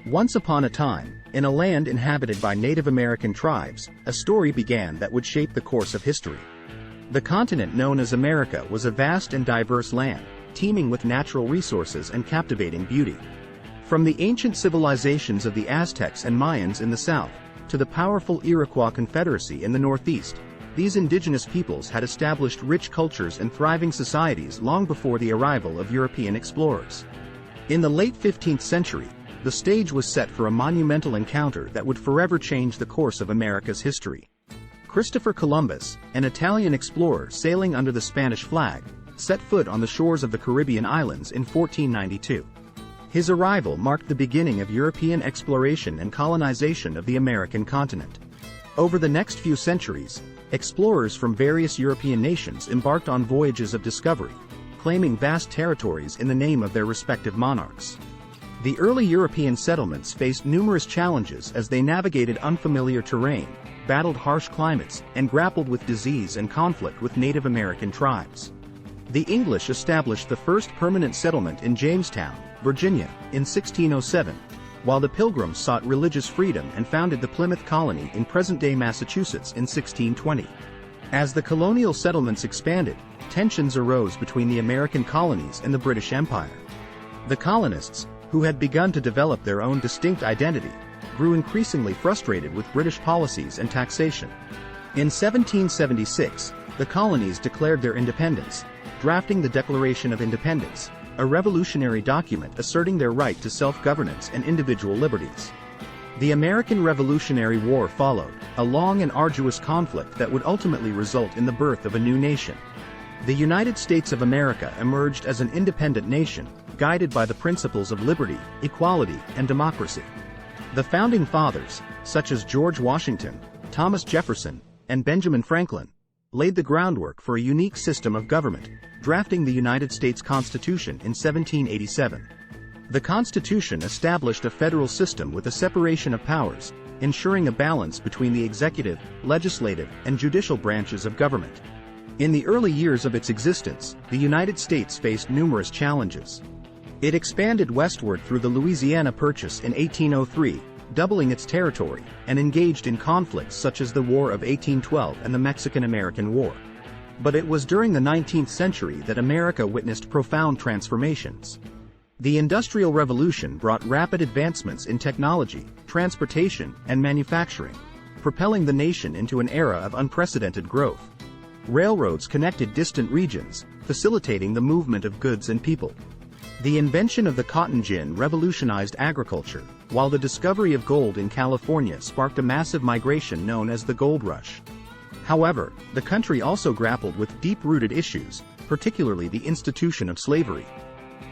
Once upon a time, in a land inhabited by Native American tribes, a story began that would shape the course of history. The continent known as America was a vast and diverse land, teeming with natural resources and captivating beauty. From the ancient civilizations of the Aztecs and Mayans in the south, to the powerful Iroquois Confederacy in the northeast, these indigenous peoples had established rich cultures and thriving societies long before the arrival of European explorers. In the late 15th century, the stage was set for a monumental encounter that would forever change the course of America's history. Christopher Columbus, an Italian explorer sailing under the Spanish flag, set foot on the shores of the Caribbean islands in 1492. His arrival marked the beginning of European exploration and colonization of the American continent. Over the next few centuries, explorers from various European nations embarked on voyages of discovery, claiming vast territories in the name of their respective monarchs. The early European settlements faced numerous challenges as they navigated unfamiliar terrain, battled harsh climates, and grappled with disease and conflict with Native American tribes. The English established the first permanent settlement in Jamestown, Virginia, in 1607, while the Pilgrims sought religious freedom and founded the Plymouth Colony in present-day Massachusetts in 1620. As the colonial settlements expanded, tensions arose between the American colonies and the British Empire. The colonists, who had begun to develop their own distinct identity, grew increasingly frustrated with British policies and taxation. In 1776, the colonies declared their independence, drafting the Declaration of Independence, a revolutionary document asserting their right to self-governance and individual liberties. The American Revolutionary War followed, a long and arduous conflict that would ultimately result in the birth of a new nation. The United States of America emerged as an independent nation, guided by the principles of liberty, equality, and democracy. The Founding Fathers, such as George Washington, Thomas Jefferson, and Benjamin Franklin, laid the groundwork for a unique system of government, drafting the United States Constitution in 1787. The Constitution established a federal system with a separation of powers, ensuring a balance between the executive, legislative, and judicial branches of government. In the early years of its existence, the United States faced numerous challenges. It expanded westward through the Louisiana Purchase in 1803, doubling its territory, and engaged in conflicts such as the War of 1812 and the Mexican-American War. But it was during the 19th century that America witnessed profound transformations. The Industrial Revolution brought rapid advancements in technology, transportation, and manufacturing, propelling the nation into an era of unprecedented growth. Railroads connected distant regions, facilitating the movement of goods and people. The invention of the cotton gin revolutionized agriculture, while the discovery of gold in California sparked a massive migration known as the Gold Rush. However, the country also grappled with deep-rooted issues, particularly the institution of slavery.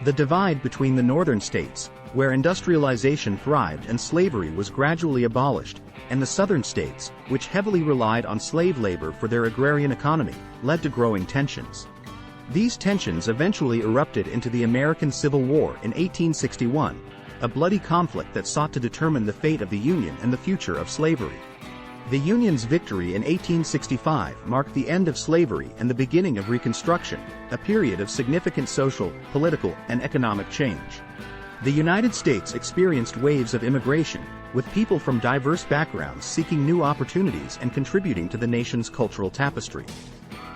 The divide between the northern states, where industrialization thrived and slavery was gradually abolished, and the southern states, which heavily relied on slave labor for their agrarian economy, led to growing tensions. These tensions eventually erupted into the American Civil War in 1861, a bloody conflict that sought to determine the fate of the Union and the future of slavery. The Union's victory in 1865 marked the end of slavery and the beginning of Reconstruction, a period of significant social, political, and economic change. The United States experienced waves of immigration, with people from diverse backgrounds seeking new opportunities and contributing to the nation's cultural tapestry.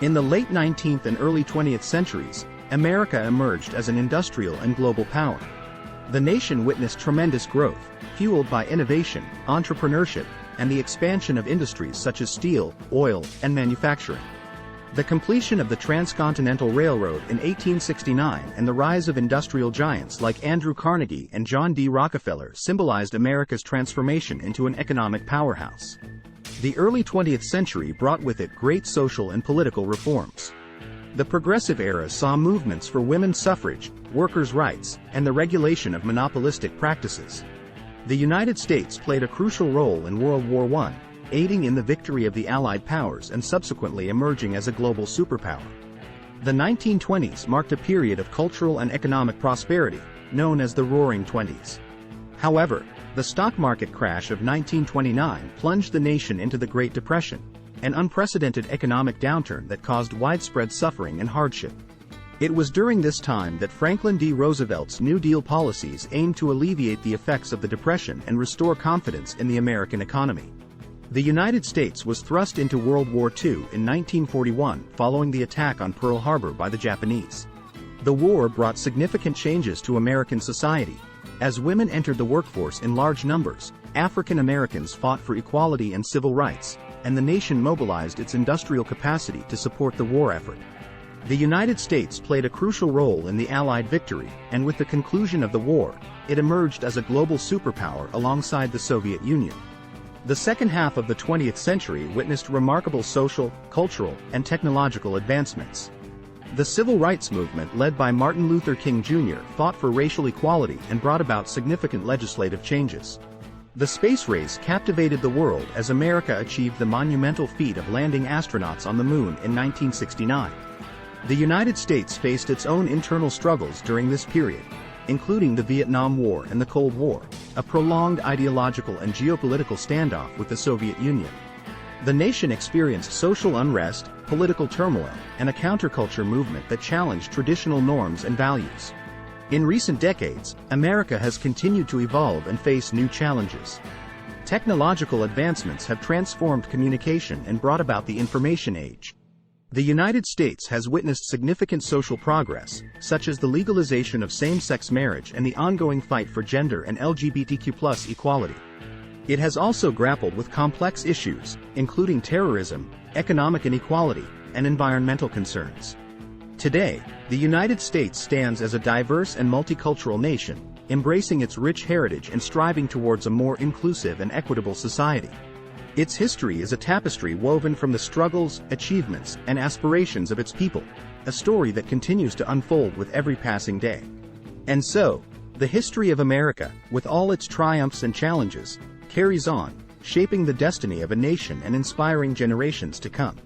In the late 19th and early 20th centuries, America emerged as an industrial and global power. The nation witnessed tremendous growth, fueled by innovation, entrepreneurship, and the expansion of industries such as steel, oil, and manufacturing. The completion of the Transcontinental Railroad in 1869 and the rise of industrial giants like Andrew Carnegie and John D. Rockefeller symbolized America's transformation into an economic powerhouse. The early 20th century brought with it great social and political reforms. The Progressive Era saw movements for women's suffrage, workers' rights, and the regulation of monopolistic practices. The United States played a crucial role in World War I, aiding in the victory of the Allied powers and subsequently emerging as a global superpower. The 1920s marked a period of cultural and economic prosperity, known as the Roaring Twenties. However, the stock market crash of 1929 plunged the nation into the Great Depression, an unprecedented economic downturn that caused widespread suffering and hardship. It was during this time that Franklin D. Roosevelt's New Deal policies aimed to alleviate the effects of the Depression and restore confidence in the American economy. The United States was thrust into World War II in 1941 following the attack on Pearl Harbor by the Japanese. The war brought significant changes to American society. As women entered the workforce in large numbers, African Americans fought for equality and civil rights, and the nation mobilized its industrial capacity to support the war effort. The United States played a crucial role in the Allied victory, and with the conclusion of the war, it emerged as a global superpower alongside the Soviet Union. The second half of the 20th century witnessed remarkable social, cultural, and technological advancements. The Civil Rights Movement led by Martin Luther King Jr. fought for racial equality and brought about significant legislative changes. The space race captivated the world as America achieved the monumental feat of landing astronauts on the moon in 1969. The United States faced its own internal struggles during this period, including the Vietnam War and the Cold War, a prolonged ideological and geopolitical standoff with the Soviet Union. The nation experienced social unrest, political turmoil, and a counterculture movement that challenged traditional norms and values. In recent decades, America has continued to evolve and face new challenges. Technological advancements have transformed communication and brought about the information age. The United States has witnessed significant social progress, such as the legalization of same-sex marriage and the ongoing fight for gender and LGBTQ+ equality. It has also grappled with complex issues, including terrorism, economic inequality, and environmental concerns. Today, the United States stands as a diverse and multicultural nation, embracing its rich heritage and striving towards a more inclusive and equitable society. Its history is a tapestry woven from the struggles, achievements, and aspirations of its people, a story that continues to unfold with every passing day. And so, the history of America, with all its triumphs and challenges, carries on, shaping the destiny of a nation and inspiring generations to come.